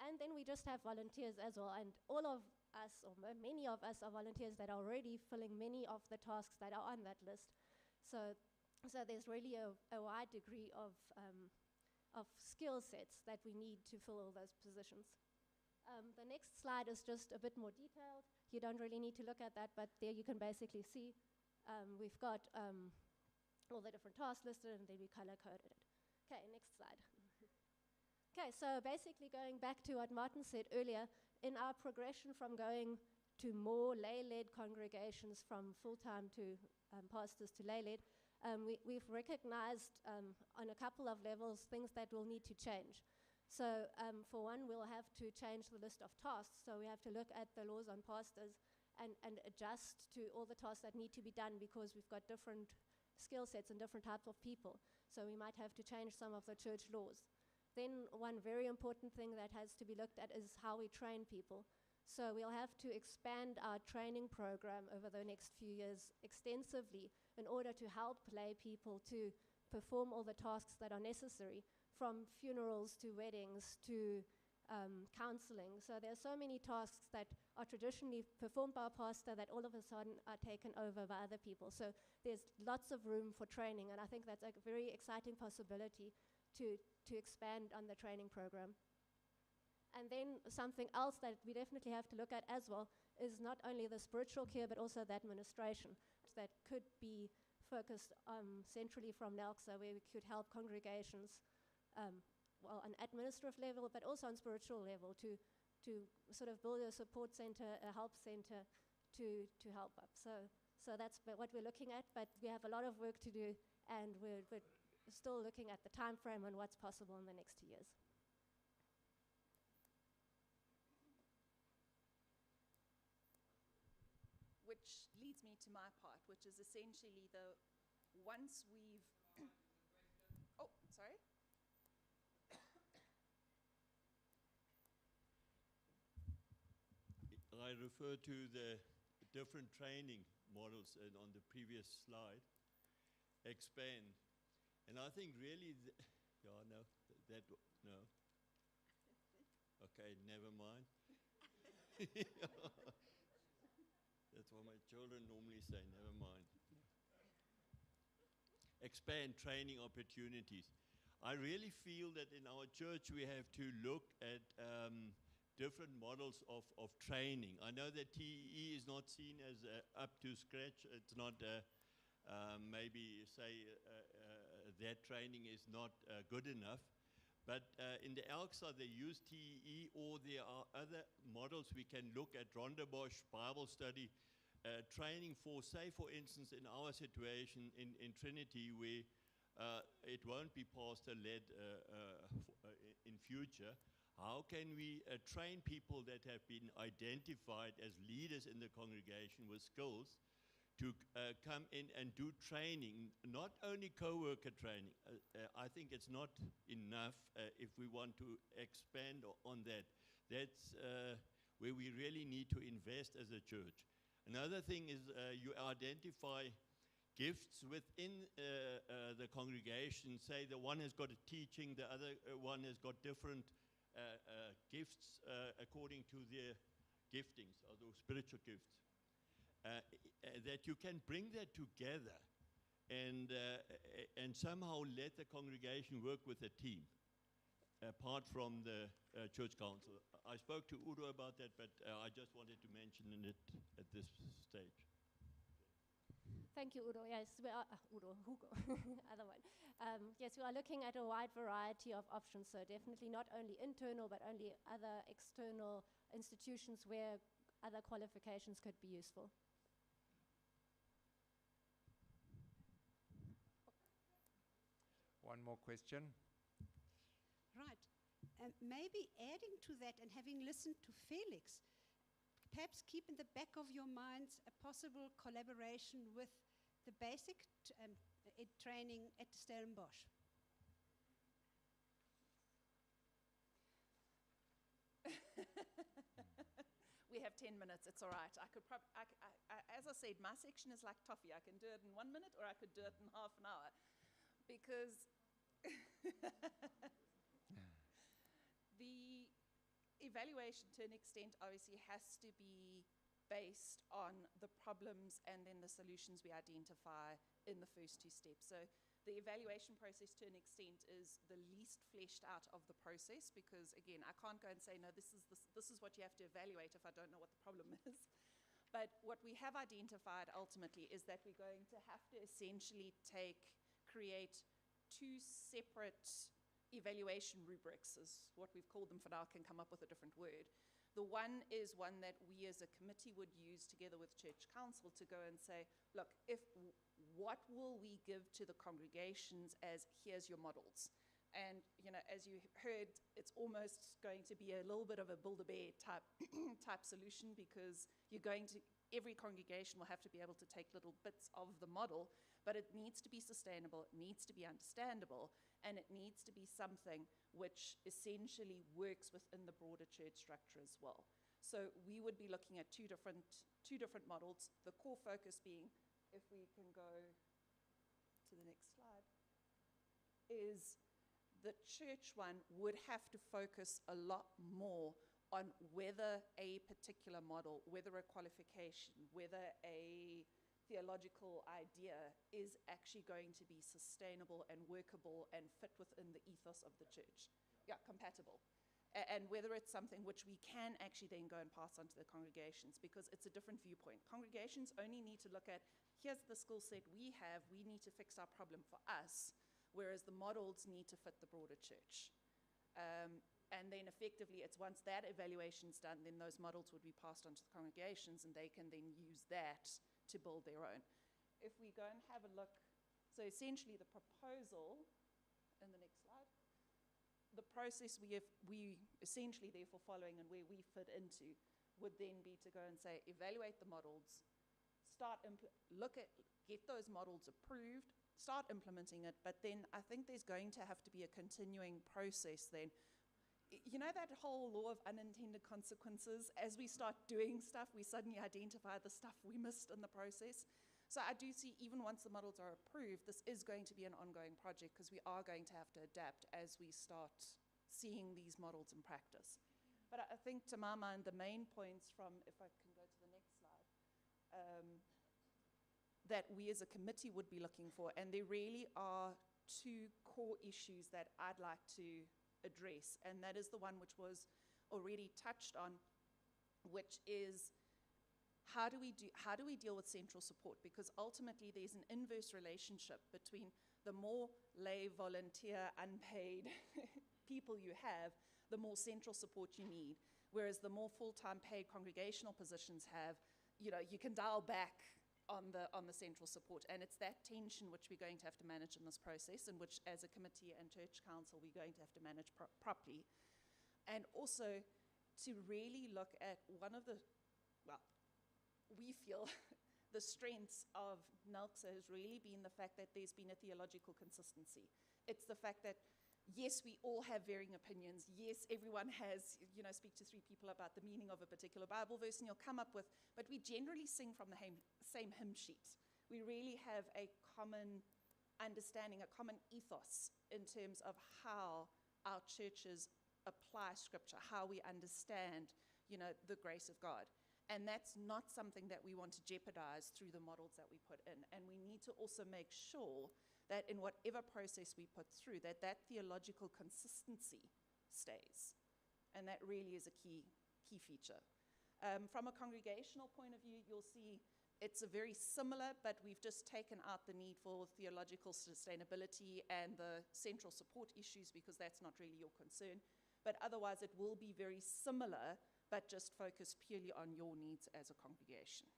And then we just have volunteers as well, and all of us, or many of us, are volunteers that are already filling many of the tasks that are on that list. So there's really a wide degree of skill sets that we need to fill all those positions. The next slide is just a bit more detailed. You don't really need to look at that, but there you can basically see we've got all the different tasks listed, and then we color-coded it. Okay, next slide. Okay, so basically going back to what Martin said earlier, in our progression from going to more lay-led congregations, from full-time to pastors to lay-led, we've recognized on a couple of levels things that will need to change. So for one, we'll have to change the list of tasks. So we have to look at the laws on pastors and adjust to all the tasks that need to be done, because we've got different skill sets and different types of people. So we might have to change some of the church laws. Then one very important thing that has to be looked at is how we train people. So we'll have to expand our training program over the next few years extensively in order to help lay people to perform all the tasks that are necessary, from funerals to weddings to counseling. So there are so many tasks that are traditionally performed by a pastor that all of a sudden are taken over by other people. So there's lots of room for training, and I think that's a very exciting possibility to expand on the training program. And then something else that we definitely have to look at as well is not only the spiritual care, but also the administration that could be focused centrally from NELCSA, where we could help congregations well, on administrative level, but also on spiritual level, to sort of build a support center, a help center to help up. So that's what we're looking at, but we have a lot of work to do, and we're still looking at the time frame and what's possible in the next 2 years. which leads me to my part, which is essentially once we've, oh, sorry. I refer to the different training models on the previous slide, expand. And I think really, yeah, no, no. Okay, never mind. That's what my children normally say, never mind. Expand training opportunities. I really feel that in our church we have to look at different models of training. I know that TEE is not seen as up to scratch. It's not maybe say that training is not good enough. But in the Elksar, they use TEE, or there are other models we can look at. Rondebosch Bible study training for, say, for instance, in our situation in Trinity, where it won't be pastor-led in future. How can we train people that have been identified as leaders in the congregation with skills to come in and do training, not only co-worker training. I think it's not enough if we want to expand on that. That's where we really need to invest as a church. Another thing is you identify gifts within the congregation. Say the one has got a teaching, the other one has got different gifts according to their giftings, or those spiritual gifts. That you can bring that together and somehow let the congregation work with a team, apart from the church council. I spoke to Udo about that, but I just wanted to mention it at this stage. Thank you, Udo. Yes, we are, Hugo, other one. Yes, we are looking at a wide variety of options, so definitely not only internal, but only other external institutions where other qualifications could be useful. One more question. Right. Maybe adding to that and having listened to Felix, perhaps keep in the back of your minds a possible collaboration with the basic training at Stellenbosch. We have 10 minutes, it's all right. I could as I said, my section is like toffee. I can do it in 1 minute or I could do it in half an hour. Because the evaluation, to an extent, obviously has to be based on the problems and then the solutions we identify in the first two steps. So the evaluation process, to an extent, is the least fleshed out of the process, because again, I can't go and say, no, this is what you have to evaluate if I don't know what the problem is. But what we have identified ultimately is that we're going to have to essentially create two separate evaluation rubrics, is what we've called them for now. I can come up with a different word. The one is one that we as a committee would use together with Church Council to go and say, look, what will we give to the congregations as here's your models? And as you heard, it's almost going to be a little bit of a Build-A-Bear type type solution, because every congregation will have to be able to take little bits of the model, but it needs to be sustainable, it needs to be understandable, and it needs to be something which essentially works within the broader church structure as well. So we would be looking at two different models, the core focus being, if we can go to the next slide, is the church one would have to focus a lot more on whether a particular model, whether a qualification, whether a theological idea is actually going to be sustainable and workable and fit within the ethos of the church. Yeah, compatible. And whether it's something which we can actually then go and pass on to the congregations, because it's a different viewpoint. Congregations only need to look at, here's the skill set we have, we need to fix our problem for us, whereas the models need to fit the broader church. And then effectively, it's once that evaluation's done, then those models would be passed on to the congregations, and they can then use that to build their own. If we go and have a look, so essentially the proposal, in the next slide, the process we essentially therefore following and where we fit into would then be to go and say, evaluate the models, get those models approved, start implementing it, but then I think there's going to have to be a continuing process then. You know that whole law of unintended consequences? As we start doing stuff, we suddenly identify the stuff we missed in the process. So I do see, even once the models are approved, this is going to be an ongoing project because we are going to have to adapt as we start seeing these models in practice. But I think, to my mind, the main points from, if I can go to the next slide, that we as a committee would be looking for, and there really are two core issues that I'd like to address, and that is the one which was already touched on, which is how do we deal with central support? Because ultimately there's an inverse relationship between the more lay, volunteer, unpaid people you have, the more central support you need, whereas the more full-time paid congregational positions have, you can dial back on the central support, and it's that tension which we're going to have to manage in this process, and which as a committee and church council we're going to have to manage properly. And also to really look at one of the, well, we feel the strengths of NELCSA has really been the fact that there's been a theological consistency. It's the fact that, yes, we all have varying opinions. Yes, everyone has, speak to 3 people about the meaning of a particular Bible verse and you'll come up with, but we generally sing from the same hymn sheet. We really have a common understanding, a common ethos in terms of how our churches apply Scripture, how we understand, the grace of God. And that's not something that we want to jeopardize through the models that we put in. And we need to also make sure that in whatever process we put through, that theological consistency stays. And that really is a key feature. From a congregational point of view, you'll see it's a very similar, but we've just taken out the need for theological sustainability and the central support issues because that's not really your concern. But otherwise, it will be very similar, but just focus purely on your needs as a congregation.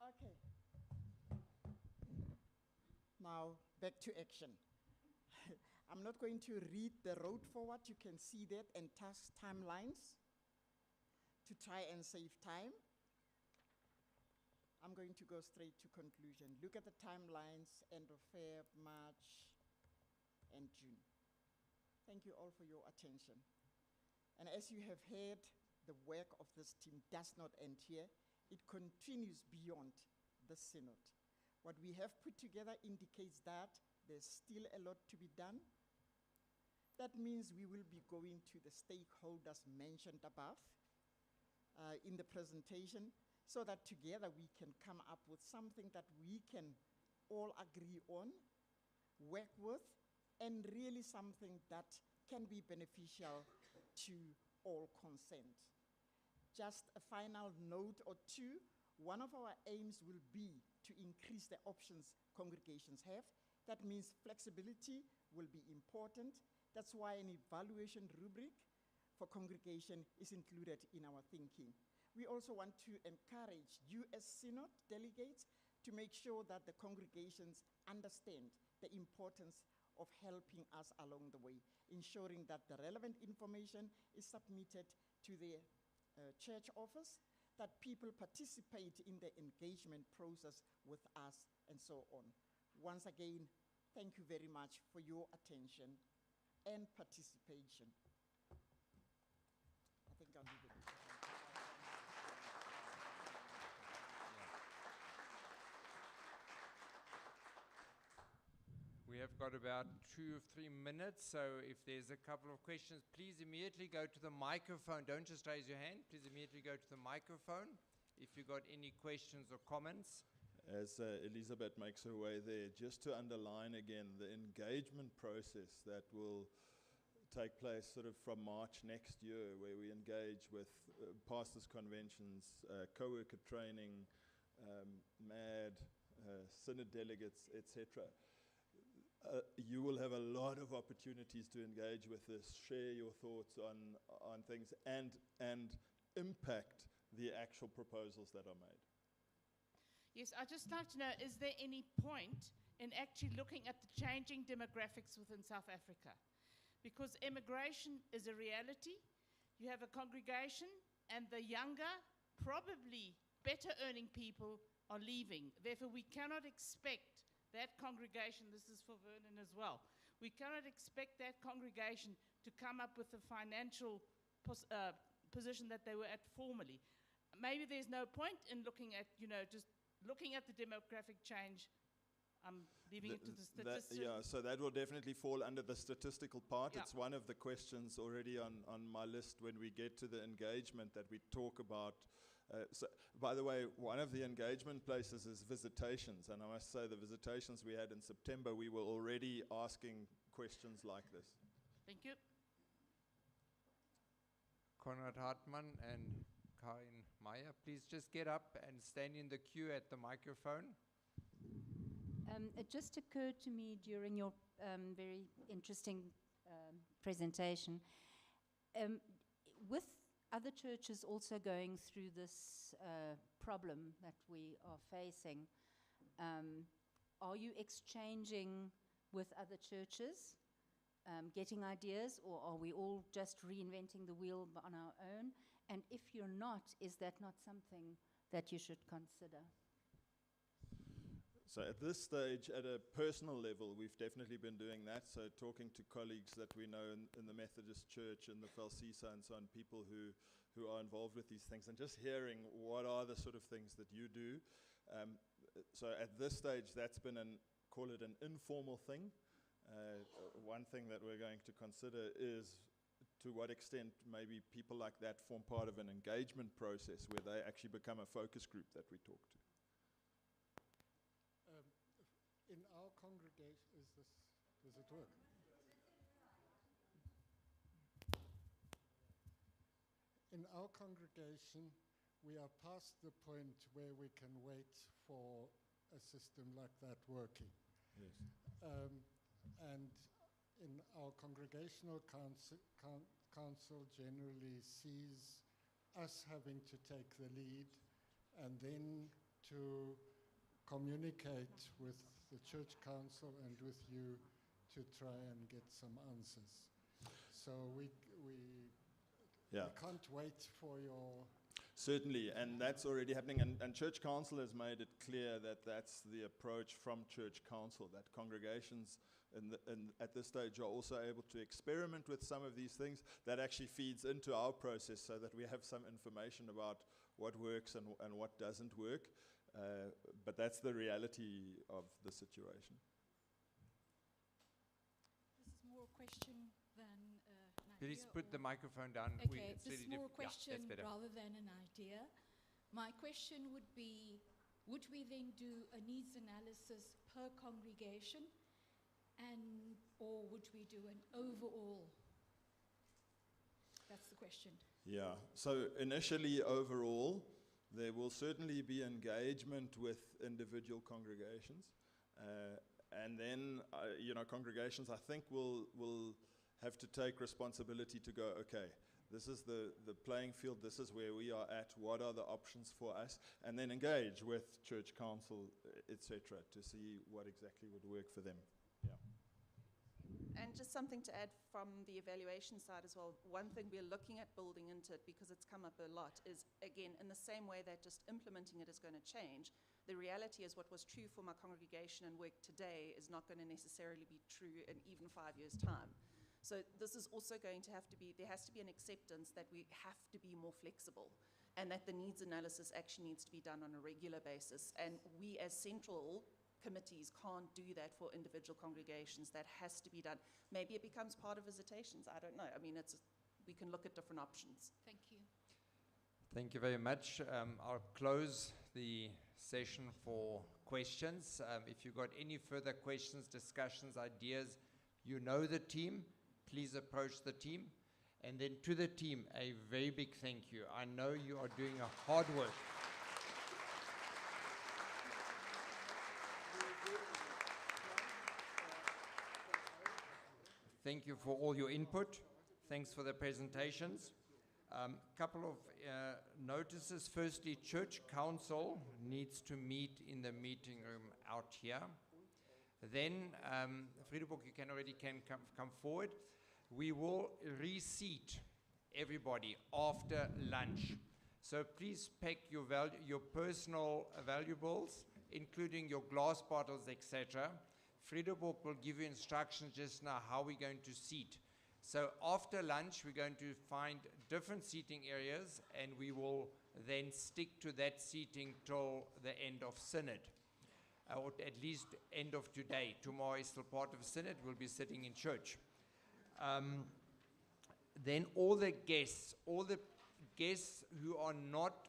Okay. Now, back to action. I'm not going to read the road forward. You can see that and task timelines to try and save time. I'm going to go straight to conclusion. Look at the timelines, end of Feb, March, and June. Thank you all for your attention. And as you have heard, the work of this team does not end here. It continues beyond the synod. What we have put together indicates that there's still a lot to be done. That means we will be going to the stakeholders mentioned above in the presentation, so that together we can come up with something that we can all agree on, work with, and really something that can be beneficial to all concerned. Just a final note or two, one of our aims will be to increase the options congregations have. That means flexibility will be important. That's why an evaluation rubric for congregation is included in our thinking. We also want to encourage you as synod delegates to make sure that the congregations understand the importance of helping us along the way, ensuring that the relevant information is submitted to the church office, that people participate in the engagement process with us, and so on. Once again, thank you very much for your attention and participation. I think I'll leave it. We have got about 2 or 3 minutes, so if there's a couple of questions, please immediately go to the microphone. Don't just raise your hand. Please immediately go to the microphone if you've got any questions or comments. As Elizabeth makes her way there, just to underline again the engagement process that will take place sort of from March next year, where we engage with pastors' conventions, co-worker training, MAD, synod delegates, etc. You will have a lot of opportunities to engage with this, share your thoughts on things, and impact the actual proposals that are made. Yes, I'd just like to know, is there any point in actually looking at the changing demographics within South Africa? Because immigration is a reality. You have a congregation, and the younger, probably better earning people are leaving. Therefore, we cannot expect that congregation, this is for Vernon as well, we cannot expect that congregation to come up with the financial position that they were at formerly. Maybe there's no point in looking at, just looking at the demographic change. I'm leaving it to the statistics. Yeah, so that will definitely fall under the statistical part. Yeah. It's one of the questions already on my list when we get to the engagement that we talk about. So, by the way, one of the engagement places is visitations, and I must say the visitations we had in September, we were already asking questions like this. Thank you. Konrad Hartmann and Karin Meyer, please just get up and stand in the queue at the microphone. It just occurred to me during your very interesting presentation, with other churches also going through this problem that we are facing, are you exchanging with other churches, getting ideas, or are we all just reinventing the wheel on our own? And if you're not, is that not something that you should consider? So at this stage, at a personal level, we've definitely been doing that. So talking to colleagues that we know in the Methodist Church, in the Falsisa and so on, people who are involved with these things, and just hearing what are the sort of things that you do. So at this stage, that's been call it an informal thing. One thing that we're going to consider is to what extent maybe people like that form part of an engagement process where they actually become a focus group that we talk to. In our congregation, does it work? In our congregation, we are past the point where we can wait for a system like that working. Yes. And in our congregational council generally sees us having to take the lead and then to communicate with the church council and with you to try and get some answers. So we can't wait for your... Certainly, and that's already happening, and Church Council has made it clear that that's the approach from Church Council, that congregations at this stage are also able to experiment with some of these things. That actually feeds into our process so that we have some information about what works and what doesn't work. But that's the reality of the situation. This is more a question than an idea. Please put the microphone down. Okay, this is more a question rather than an idea. My question would be, would we then do a needs analysis per congregation, or would we do an overall? That's the question. Yeah, so initially overall, there will certainly be engagement with individual congregations. And then, congregations, I think, will have to take responsibility to go, okay, this is the playing field, this is where we are at, what are the options for us, and then engage with church council, etc., to see what exactly would work for them. Yeah. And just something to add from the evaluation side as well, one thing we're looking at building into it, because it's come up a lot, is, again, in the same way that just implementing it is going to change, the reality is what was true for my congregation and work today is not going to necessarily be true in even 5 years' time. So this is also going to have to be, there has to be an acceptance that we have to be more flexible, and that the needs analysis actually needs to be done on a regular basis. And we as central committees can't do that for individual congregations. That has to be done. Maybe it becomes part of visitations. I don't know. I mean, we can look at different options. Thank you. Thank you very much. I'll close the session for questions. If you've got any further questions, discussions, ideas, you know the team, please approach the team. And then to the team, a very big thank you. I know you are doing a hard work. Thank you for all your input. Thanks for the presentations. Couple of notices. Firstly, Church Council needs to meet in the meeting room out here. Then, Friedeburg, you can already come forward. We will reseat everybody after lunch. So please pack your personal valuables, including your glass bottles, etc. Friedeburg will give you instructions just now how we're going to seat. So after lunch, we're going to find different seating areas, and we will then stick to that seating till the end of Synod, or at least end of today. Tomorrow is still part of Synod. We'll be sitting in church. Then all the guests who are not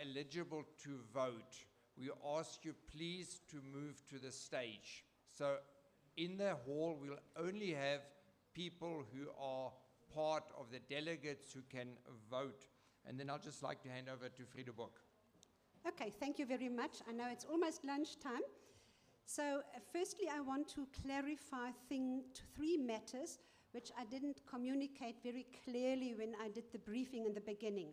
eligible to vote, we ask you please to move to the stage. So in the hall, we'll only have people who are part of the delegates who can vote. And then I'd just like to hand over to Friedeburg. Okay, thank you very much. I know it's almost lunchtime. So firstly, I want to clarify three matters which I didn't communicate very clearly when I did the briefing in the beginning.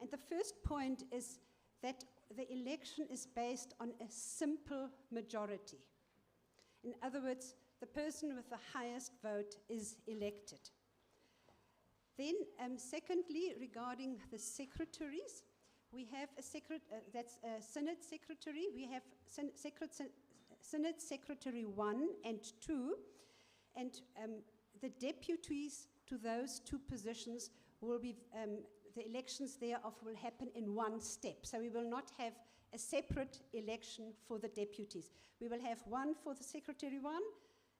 And the first point is that the election is based on a simple majority. In other words, the person with the highest vote is elected. Then, secondly, regarding the secretaries, we have that's a Synod Secretary. We have Synod Secretary 1 and 2, and the deputies to those two positions will be, the elections thereof will happen in one step. So we will not have a separate election for the deputies. We will have one for the Secretary 1,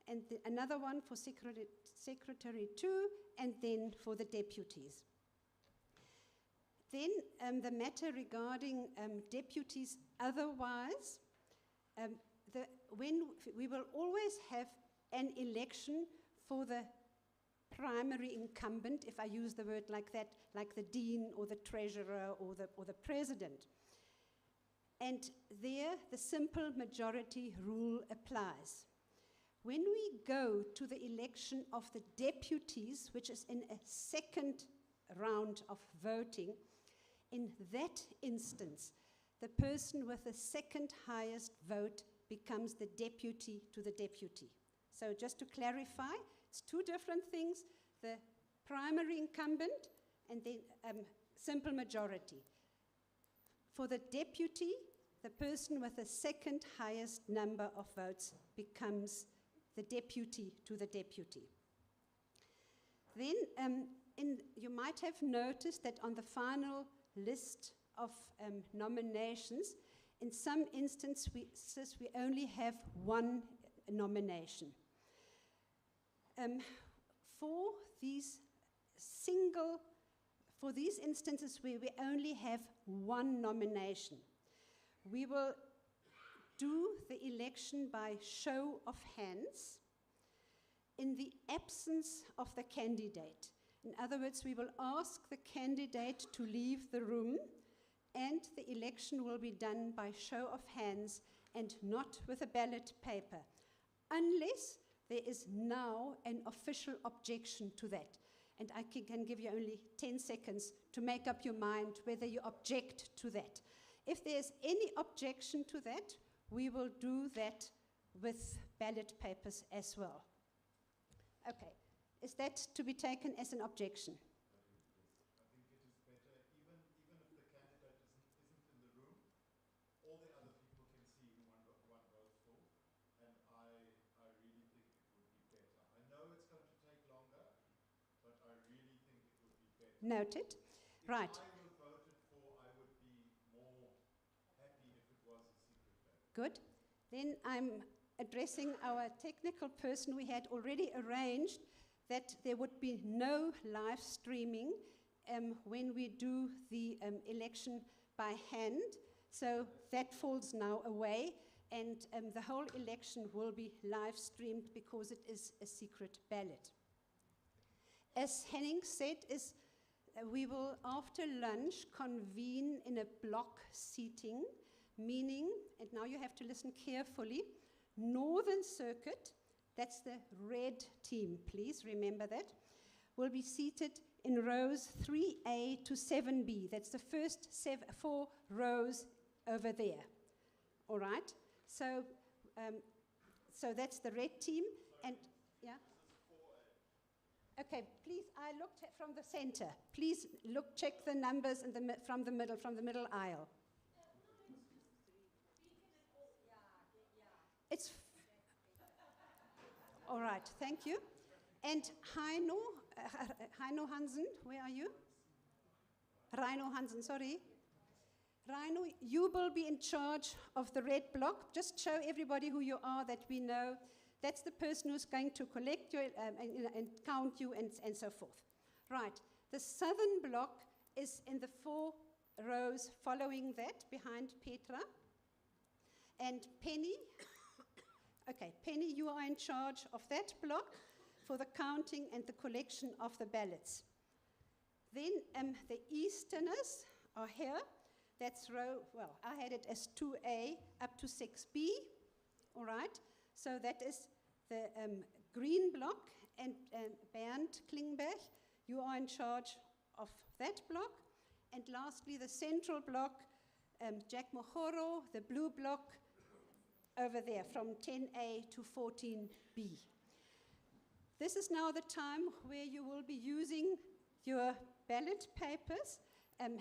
and another one for Secretary 2, and then for the deputies. Then the matter regarding deputies otherwise, we will always have an election for the primary incumbent, if I use the word like that, like the dean or the treasurer or the president. And there, the simple majority rule applies. When we go to the election of the deputies, which is in a second round of voting, in that instance, the person with the second highest vote becomes the deputy to the deputy. So just to clarify, it's two different things, the primary incumbent and then simple majority. For the deputy, the person with the second highest number of votes becomes the deputy to the deputy. Then you might have noticed that on the final list of nominations, in some instances we only have one nomination. For these instances where we only have one nomination, we will do the election by show of hands in the absence of the candidate. In other words, we will ask the candidate to leave the room, and the election will be done by show of hands and not with a ballot paper, unless there is now an official objection to that. And I can give you only 10 seconds to make up your mind whether you object to that. If there's any objection to that, we will do that with ballot papers as well. Okay, is that to be taken as an objection? I think it is better, even if the candidate isn't in the room, all the other people can see who one votes for, and I really think it would be better. I know it's going to take longer, but I really think it would be better. Noted. Right. If I were voted for, I would be more happy if it was a secret ballot. Good. Then I'm addressing our technical person. We had already arranged that there would be no live streaming when we do the election by hand. So that falls now away, and the whole election will be live streamed because it is a secret ballot. As Henning said, we will after lunch convene in a block seating, meaning, and now you have to listen carefully, Northern Circuit, that's the red team, please remember that, will be seated in rows 3A to 7B. That's the first 4 rows over there. All right? So, so that's the red team. And, yeah? Okay, please, I looked at from the center. Please look, check the numbers in the from the middle aisle. It's all right, thank you. And Heino Hansen, where are you? Reino Hansen, sorry. Reino, you will be in charge of the red block. Just show everybody who you are, that we know. That's the person who's going to collect you and count you and so forth. Right, the southern block is in the 4 rows following that, behind Petra. And Penny, okay, Penny, you are in charge of that block for the counting and the collection of the ballots. Then the Easterners are here. That's row, well, I had it as 2A up to 6B, all right? So that is the green block, and Bernd Klingberg, you are in charge of that block. And lastly, the central block, Jack Mohoro, the blue block over there from 10A to 14B. This is now the time where you will be using your ballot papers.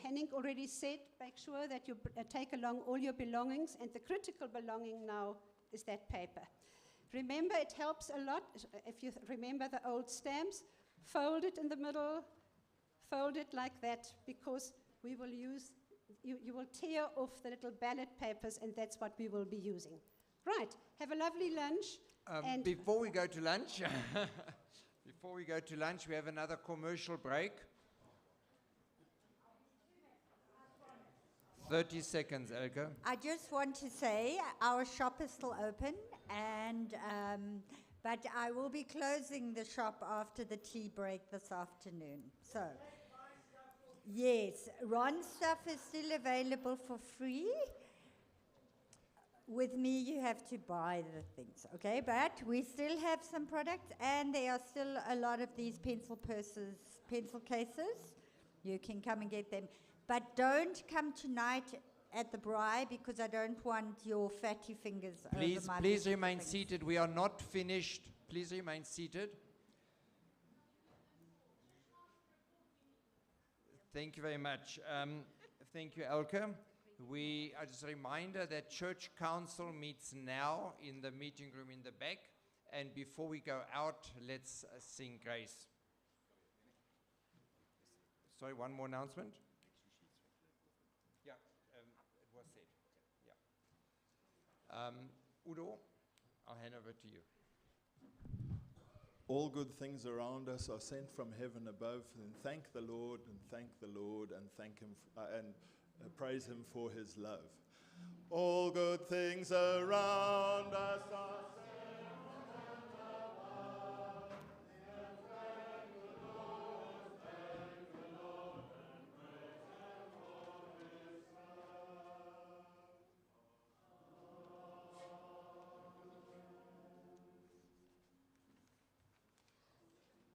Henning already said, make sure that you take along all your belongings, and the critical belonging now is that paper. Remember, it helps a lot if you remember the old stamps, fold it in the middle, fold it like that, because we will use, you will tear off the little ballot papers, and that's what we will be using. Right, have a lovely lunch. And before we go to lunch, we have another commercial break. 30 seconds, Elke. I just want to say our shop is still open, and but I will be closing the shop after the tea break this afternoon. So, yes, Ron's stuff is still available for free. With me, you have to buy the things, okay? But we still have some products, and there are still a lot of these pencil purses, pencil cases. You can come and get them. But don't come tonight at the braai, because I don't want your fatty fingers over my Please remain fingers. seated. We are not finished. Please remain seated. Thank you very much. Thank you, Elke. Just a reminder that Church Council meets now in the meeting room in the back. And before we go out, let's sing grace. Sorry, one more announcement. Yeah, it was said. Yeah. Udo, I'll hand over to you. All good things around us are sent from heaven above, and thank the Lord, and thank the Lord, and thank Him, praise Him for His love. All good things around